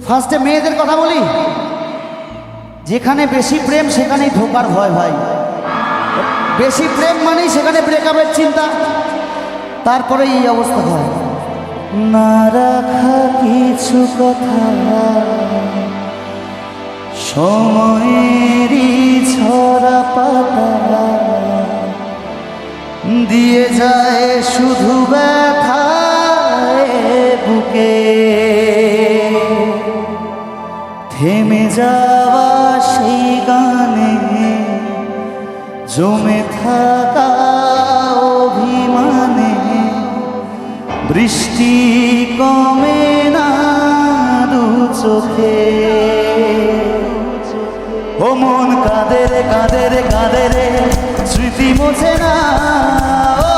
ফার্স্টে মেয়েদের কথা বলি। যেখানে বেশি প্রেম সেখানেই ধোকার ভয় ভাই। বেশি প্রেম মানেই সেখানে ব্রেকআপের চিন্তা, তারপরে এই অবস্থা হয়। না রাখা কিছু কথা সময়েরই ছড়া পাতা দিয়ে যায় শুধু ব্যথায় বুকে। থেমে যাওয়া সেই গানে জমে থাকা অভিমানে বৃষ্টি কমে না দু চোখে। ও মন কাঁদে রে কাঁদে রে কাঁদে রে স্মৃতি মোছে না। ও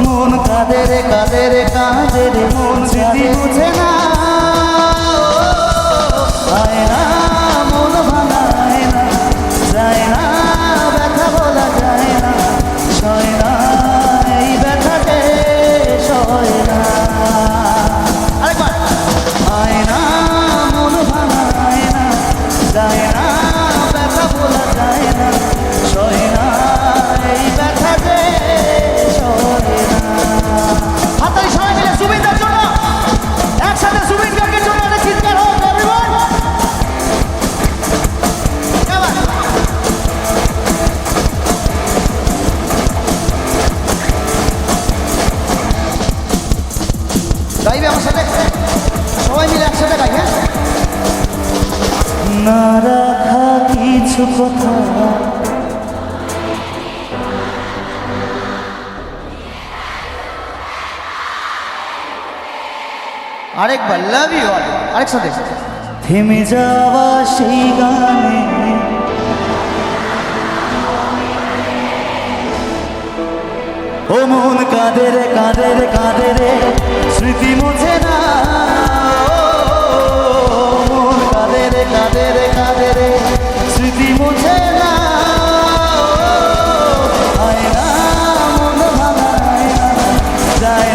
মন কাঁদে রে কাঁদে রে কাঁদে রে মন স্মৃতি মোছে না। আয় না মন ভাঙায় না, যায় না ব্যথা বলা যায় না, সয় না এই ব্যথাতে সয় না। আরেকবার। আয় না মন ভাঙায় না, যায় না ব্যথা বলা যায় না, সয় না এই ব্যথাতে সয় না। হাতালি সবাই মিলে সুবিধার জন্য একসাথে সুবিধ গার্গের জন্য একটা চিৎকার হোক এভরিওয়ান। গাইবে আমার সাথে, সবাই মিলে একসাথে গাই। হ্যাঁ, না রাখা কিছু কথা আরেকবার লাভ ইউ আরেক সাথে। থেমে যাওয়া সেই গানে ও মন কাঁদে রে কাঁদে রে কাঁদে রে স্মৃতি মোছে না। ও মন কাঁদে রে কাঁদে রে কাঁদে রে স্মৃতি মোছে না। আয় না মন ভাঙায় না, যায়